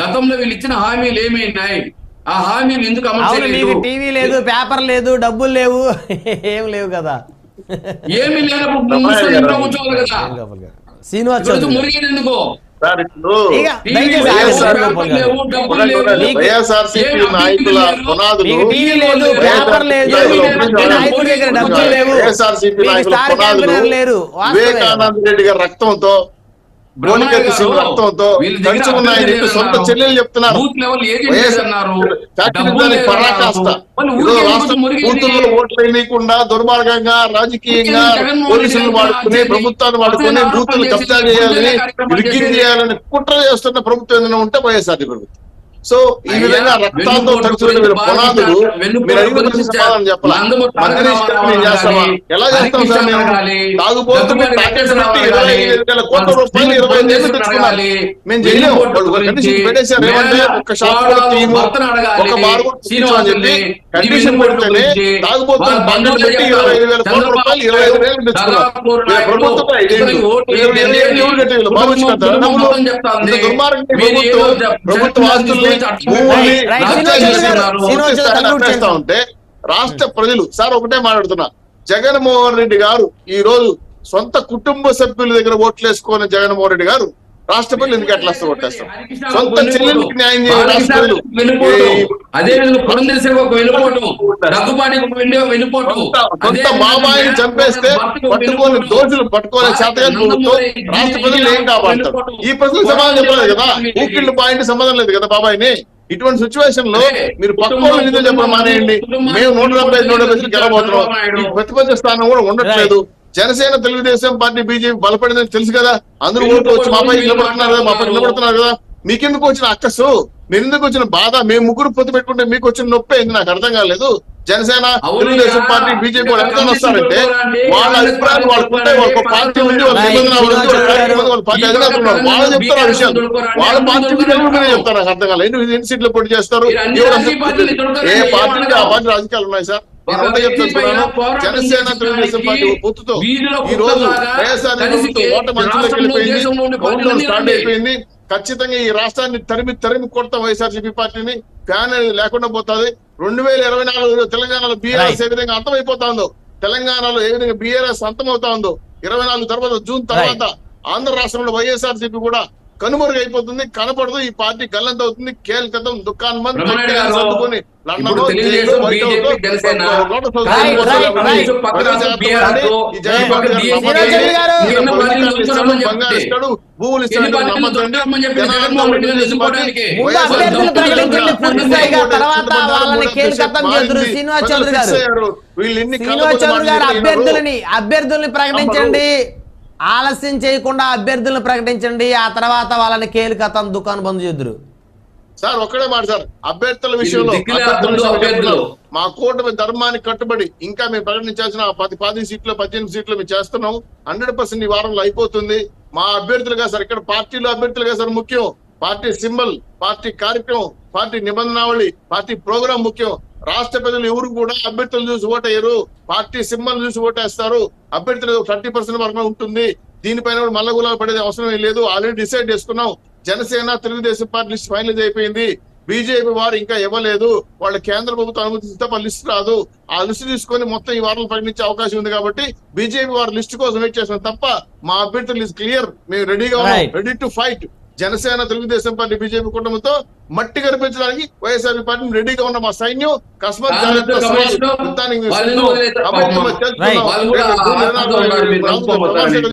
గతంలో వీళ్ళు ఇచ్చిన హామీలు ఏమైనాయి, ఆ హామీలు ఎందుకు అమలు చేయలేదు? టీవీ లేదు, పేపర్ లేదు, డబ్బులు లేవు, ఏం లేవు కదా. ఏమి లేనప్పుడు కూర్చోవాలి కదా. శ్రీనివాస్ మురిగిన ఎందుకు వైఎస్ఆర్సీపీ నాయకుల పునాదులు వైఎస్ఆర్సీపీ నాయకుల పునాదులు వివేకానంద రెడ్డి గారి రక్తంతో, గోలికత్తి సింగ్ రక్తంతో కలిసి ఉన్నాయని సొంత చెల్లెలు చెప్తున్నారు. పరాకాష్ట రాష్ట్రం కూతుర్లో ఓట్లు వేయకుండా దుర్మార్గంగా రాజకీయంగా పోలీసులను వాడుకుని, ప్రభుత్వాన్ని వాడుకుని బూతులు కబ్జా చేయాలని, రిగ్గింగ్ చేయాలని కుట్ర చేస్తున్న ప్రభుత్వం ఏదైనా ఉంటే వైఎస్ఆర్సీపీ ప్రభుత్వం. సో ఈ విధంగా రక్తాంతో తడిచిన పునాదులు మీరు అడిగిన సమాధానం చెప్పాలి. మేము చేస్తామా? ఎలా చేస్తాం సార్? మేము తాగుబోతు ప్యాకేజ్ పెట్టి 25,000 కోట్ల రూపాయలు 25 ఏళ్ళు తెచ్చుకున్నాం. మేము చేయలేము. కండిషన్ పెట్టేశారు. ఏమంటే ఒక్క షాప్ కూడా తీయము, ఒక బార్ కూడా తీయము అని చెప్పి కండిషన్ పెడితేనే తాగుబోతు బంగారు పెట్టి 25,000 కోట్ల రూపాయలు 25 ఏళ్ళు తెచ్చుకున్నాం. ప్రభుత్వం ప్రభుత్వ ఆస్తులు ఉంటే రాష్ట్ర ప్రజలు సార్ ఒకటే మాట్లాడుతున్నా, జగన్మోహన్ రెడ్డి గారు ఈ రోజు సొంత కుటుంబ సభ్యుల దగ్గర ఓట్లు వేసుకున్న జగన్మోహన్ రెడ్డి గారు రాష్ట్ర ప్రజలు ఎందుకు ఎట్లా ఓట్లేస్తాం? సొంత చెల్లెలకి న్యాయం చేయాలి. సొంత బాబాయిని చంపేస్తే పట్టుకొని దోషులు పట్టుకోలే చేతగా రాష్ట్ర ప్రజలు ఏం కాపాడతారు? ఈ ప్రజలకు సమాధానం చెప్పలేదు కదా. ఊకిళ్ళు పాయింట్ సమాధానం లేదు కదా బాబాయిని. ఇటువంటి సిచ్యువేషన్ లో మీరు పక్క నిధులు చెప్పడం మానేయండి. మేము 175 గెలబోతున్నాం. ఈ ప్రతిపక్ష స్థానం కూడా ఉండట్లేదు. జనసేన, తెలుగుదేశం పార్టీ, బీజేపీ బలపడిందని తెలుసు కదా. అందరూ ఓట్లు వచ్చి మా పై నిలబడుతున్నారు కదా, మా పై నిలబడుతున్నారు కదా. మీకెందుకు వచ్చిన అక్కసు, మీరు ఎందుకు వచ్చిన బాధ? మేము ముగ్గురు పొత్తు పెట్టుకుంటే మీకు వచ్చిన నొప్పి ఏంది నాకు అర్థం కాలేదు. జనసేన, తెలుగుదేశం పార్టీ, బీజేపీ వాళ్ళు ఎంత వస్తారంటే వాళ్ళ అభిప్రాయాలు వాళ్ళకుంటే వాళ్ళ పార్టీ ఉంది, వాళ్ళ నిబంధన వాళ్ళ పార్టీ అధినేతలు ఉన్నారు, వాళ్ళు చెప్తారు ఆ విషయాలు. వాళ్ళ పార్టీ చెప్తారు. నాకు అర్థం కాలేదు. ఎన్ని సీట్లు పోటీ చేస్తారు? ఏ పార్టీకి ఆ పార్టీ రాజకీయాలు ఉన్నాయి సార్. జనసేన, తెలుగుదేశం పార్టీ పొత్తుతో ఈ రోజు ఓట మంచులోకి వెళ్ళిపోయింది, స్టార్ట్ అయిపోయింది. ఖచ్చితంగా ఈ రాష్ట్రాన్ని తరిమి కొడతాం. వైఎస్ఆర్సీపీ పార్టీని ఫ్యాన్ లేకుండా పోతుంది. 2024 తెలంగాణలో బీఆర్ఎస్ ఏ విధంగా అంతమైపోతుందో, తెలంగాణలో ఏ విధంగా బీఆర్ఎస్ అంతమవుతా ఉందో, 24 తర్వాత జూన్ తర్వాత ఆంధ్ర రాష్ట్రంలో వైఎస్ఆర్సీపీ కూడా కనుమరుగైపోతుంది, కనపడదు. ఈ పార్టీ గల్లంత అవుతుంది. కేల్కతం దుకాన్ మంది భూములు అభ్యర్థుల్ని ప్రకటించండి. ఆలస్యం చేయకుండా అభ్యర్థులను ప్రకటించండి. ఆ తర్వాత వాళ్ళని కేలికతం దుకాణం బంద్ చేద్దరు. సార్ ఒక్కడే మాట సార్, అభ్యర్థుల విషయంలో మా కూటమి ధర్మానికి కట్టుబడి ఇంకా మేము ప్రకటించాల్సిన 10 సీట్లు 18 సీట్లు మేము చేస్తున్నాం. 100% ఈ వారంలో అయిపోతుంది. మా అభ్యర్థులుగా సార్, ఇక్కడ పార్టీలో అభ్యర్థులుగా సార్ ముఖ్యం. పార్టీ సింబల్, పార్టీ కార్యక్రమం, పార్టీ నిబంధనావళి, పార్టీ ప్రోగ్రాం ముఖ్యం. రాష్ట్ర ప్రజలు ఎవరు కూడా అభ్యర్థులు చూసి ఓటేయరు, పార్టీ సింబల్ చూసి ఓటేస్తారు. అభ్యర్థులు 30% వరకు ఉంటుంది. దీనిపైన మల్లగులాలు పడేది అవసరం లేదు. ఆల్రెడీ డిసైడ్ చేసుకున్నాం. Janasena, Telugu Desam party list finalise అయిపోయింది. బీజేపీ వారు ఇంకా ఇవ్వలేదు. వాళ్ళ కేంద్ర ప్రభుత్వం అనుమతిస్తే లిస్ట్ రాదు. ఆ లిస్ట్ తీసుకొని మొత్తం ఈ వారంలో ప్రకటించే అవకాశం ఉంది. కాబట్టి బీజేపీ వారు లిస్ట్ కోసం వెయిట్ చేస్తున్నాం తప్ప మా అభ్యర్థుల లిస్ట్ క్లియర్. మేము రెడీగా ఉన్నాం, ready to fight. Janasena, Telugu Desam party, BJP కుటుంబంతో మట్టి కనిపించడానికి వైఎస్ఆర్సీపీ పార్టీ రెడీగా ఉన్న మా సైన్యం కస్మత్